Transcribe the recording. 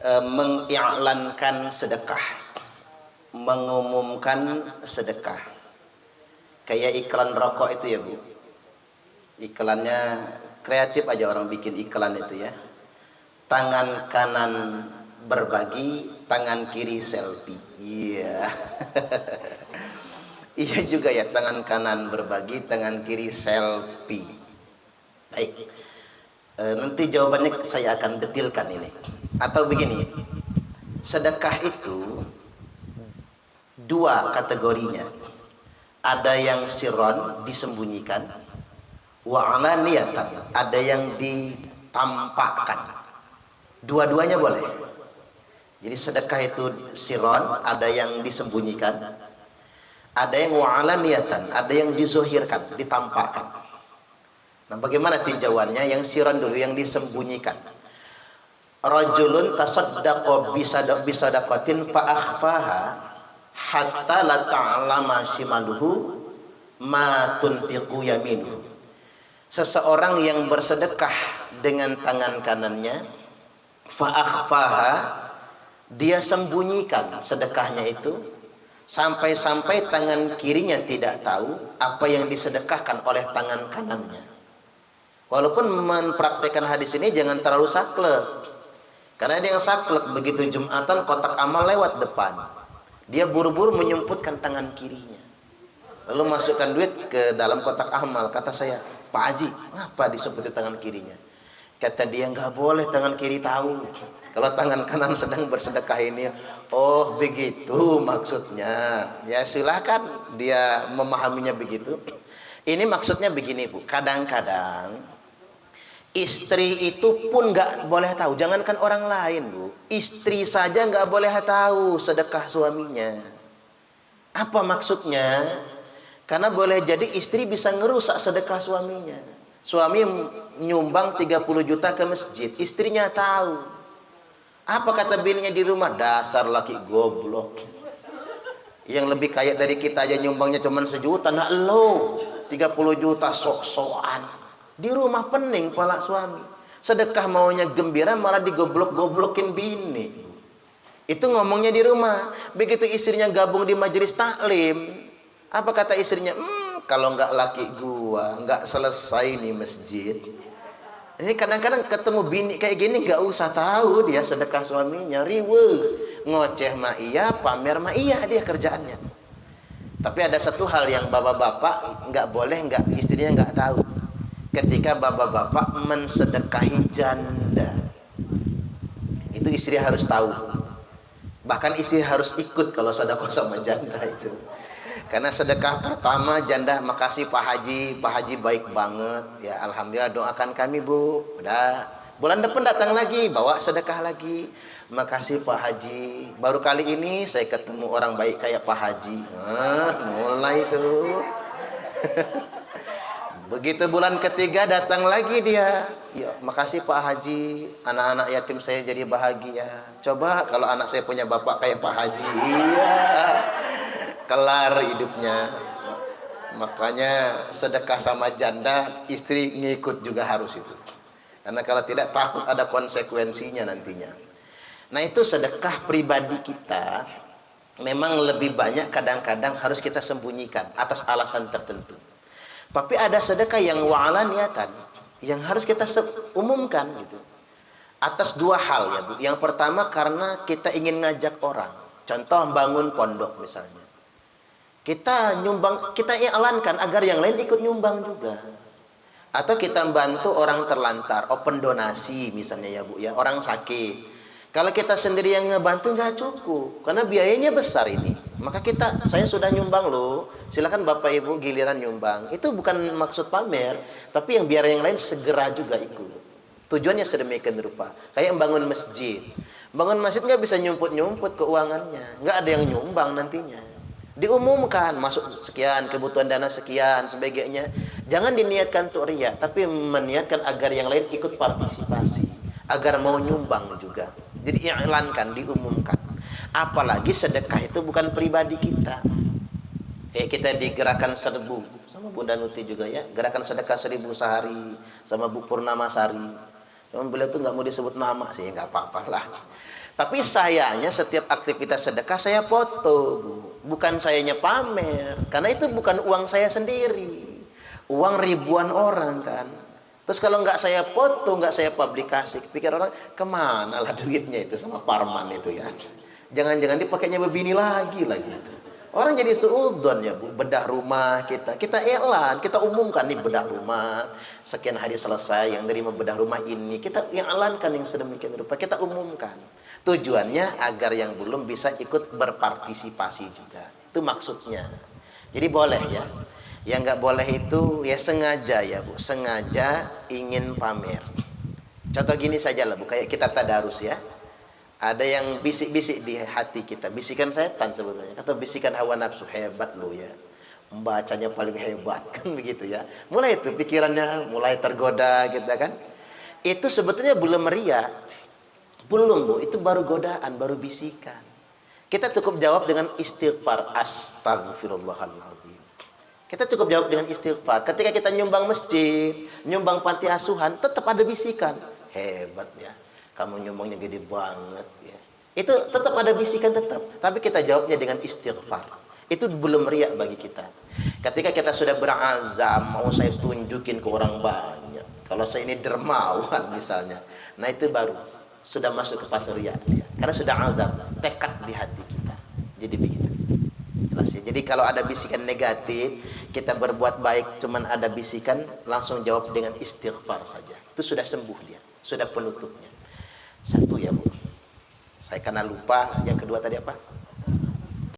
mengiklankan sedekah, mengumumkan sedekah. Kayak iklan rokok itu ya Bu. Iklannya kreatif aja orang bikin iklan itu ya. Tangan kanan berbagi, tangan kiri selfie. Iya. Iya juga ya, tangan kanan berbagi, tangan kiri selfie. Baik. Nanti jawabannya saya akan detilkan ini. Atau begini, sedekah itu dua kategorinya. Ada yang sirron, disembunyikan, wa alaniyatan, ada yang ditampakkan. Dua-duanya boleh. Jadi sedekah itu sirron, ada yang disembunyikan, ada yang wa alaniyatan, ada yang dizohirkan, ditampakkan. Nah, bagaimana tinjauannya? Yang sirron dulu, yang disembunyikan. Rajulun tasaddaqa bisadaqatin fa akhfaha hatta la ta'lama shimaluhu ma tunfiqu yaminuhu. Seseorang yang bersedekah dengan tangan kanannya, fa akhfaha, dia sembunyikan sedekahnya itu sampai-sampai tangan kirinya tidak tahu apa yang disedekahkan oleh tangan kanannya. Walaupun mempraktikkan hadis ini jangan terlalu saklek. Karena dia yang saklek, begitu Jumatan kotak amal lewat depan, dia buru-buru menyumputkan tangan kirinya, lalu masukkan duit ke dalam kotak amal. Kata saya, Pak Haji, ngapa disumputin tangan kirinya? Kata dia, nggak boleh tangan kiri tahu kalau tangan kanan sedang bersedekah ini. Oh begitu maksudnya. Ya silakan dia memahaminya begitu. Ini maksudnya begini Bu, kadang-kadang istri itu pun nggak boleh tahu, jangankan orang lain Bu, istri saja nggak boleh tahu sedekah suaminya. Apa maksudnya? Karena boleh jadi istri bisa ngerusak sedekah suaminya. Suami nyumbang 30 juta ke masjid, istrinya tahu. Apa kata bininya di rumah? Dasar laki goblok. Yang lebih kaya dari kita aja nyumbangnya cuma 1 juta, nah lo 30 juta sok-sokan. Di rumah pening pala suami. Sedekah maunya gembira malah digoblok-goblokin bini. Itu ngomongnya di rumah. Begitu istrinya gabung di majelis taklim, apa kata istrinya? Kalau nggak laki gua nggak selesai nih masjid. Ini kadang-kadang ketemu bini kayak gini nggak usah tahu dia sedekah suaminya, riweuh, ngoceh ma iya, pamer ma iya, dia kerjaannya. Tapi ada satu hal yang bapak-bapak nggak boleh, nggak istrinya nggak tahu. Ketika bapak-bapak mensedekahi janda, itu istri harus tahu. Bahkan istri harus ikut kalau sedekah sama janda itu. Karena sedekah pertama janda, makasih Pak Haji, Pak Haji baik banget. Ya alhamdulillah, doakan kami Bu. Udah, bulan depan datang lagi, bawa sedekah lagi. Makasih Pak Haji, baru kali ini saya ketemu orang baik kayak Pak Haji. Mulai tuh. Begitu bulan ketiga datang lagi dia. Ya, makasih Pak Haji, anak-anak yatim saya jadi bahagia. Coba kalau anak saya punya bapak kayak Pak Haji. Iya. Kelar hidupnya. Makanya sedekah sama janda, istri ngikut juga harus itu. Karena kalau tidak takut ada konsekuensinya nantinya. Nah, itu sedekah pribadi kita memang lebih banyak kadang-kadang harus kita sembunyikan atas alasan tertentu. Tapi ada sedekah yang wa'alaniyatan, yang harus kita umumkan gitu. Atas dua hal ya Bu. Yang pertama karena kita ingin ngajak orang. Contoh bangun pondok misalnya. Kita nyumbang, kita iklankan agar yang lain ikut nyumbang juga. Atau kita bantu orang terlantar, open donasi misalnya ya Bu ya, orang sakit. Kalau kita sendiri yang ngebantu nggak cukup, karena biayanya besar ini. Maka saya sudah nyumbang loh, silakan Bapak Ibu giliran nyumbang. Itu bukan maksud pamer, tapi yang biar yang lain segera juga ikut. Tujuannya sedemikian rupa. Kayak bangun masjid. Bangun masjid nggak bisa nyumput-nyumput keuangannya, nggak ada yang nyumbang nantinya. Diumumkan masuk sekian, kebutuhan dana sekian, sebagainya. Jangan diniatkan untuk riya, tapi meniatkan agar yang lain ikut partisipasi, agar mau nyumbang juga. Jadi iklankan, diumumkan. Apalagi sedekah itu bukan pribadi kita. Kayak kita di gerakan 1000 sama Bunda Nuti juga ya, gerakan sedekah 1000 sehari sama Bu Purnamasari. Cuma beliau tuh nggak mau disebut nama sih, nggak apa-apa lah. Tapi sayanya setiap aktivitas sedekah saya foto, Bu. Bukan sayanya pamer. Karena itu bukan uang saya sendiri. Uang ribuan orang kan. Terus kalau nggak saya foto, nggak saya publikasi, pikir orang, kemana lah duitnya itu sama Parman itu ya. Jangan-jangan dipakainya begini lagi. Orang jadi seudon ya Bu, bedah rumah kita. Kita iklan, kita umumkan nih bedah rumah. Sekian hari selesai, yang nerima bedah rumah ini. Kita yang elankan yang sedemikian rupa, kita umumkan. Tujuannya agar yang belum bisa ikut berpartisipasi juga. Itu maksudnya. Jadi boleh ya. Yang nggak boleh itu ya sengaja ya Bu. Sengaja ingin pamer. Contoh gini saja lah Bu, kayak kita tadarus ya. Ada yang bisik-bisik di hati kita, bisikan setan sebetulnya, atau bisikan hawa nafsu, hebat lu ya, membacanya paling hebat kan begitu ya. Mulai itu pikirannya mulai tergoda gitu kan. Itu sebetulnya belum riya, belum Bu, itu baru godaan, baru bisikan. Kita cukup jawab dengan istighfar, astagfirullahaladzim. Kita cukup jawab dengan istighfar. Ketika kita nyumbang masjid, nyumbang panti asuhan, tetap ada bisikan, hebat ya. Kamu nyumbangnya gede banget ya. Itu tetap ada bisikan tetap, tapi kita jawabnya dengan istighfar. Itu belum riak bagi kita. Ketika kita sudah berazam, mau saya tunjukin ke orang banyak, kalau saya ini dermawan misalnya, nah itu baru sudah masuk ke fase riak ya. Karena sudah azam, tekad di hati kita. Jadi begitu. Jelas ya. Jadi kalau ada bisikan negatif, kita berbuat baik, cuman ada bisikan, langsung jawab dengan istighfar saja. Itu sudah sembuh dia, sudah penutupnya. Satu ya Bu, saya karena lupa. Yang kedua tadi apa?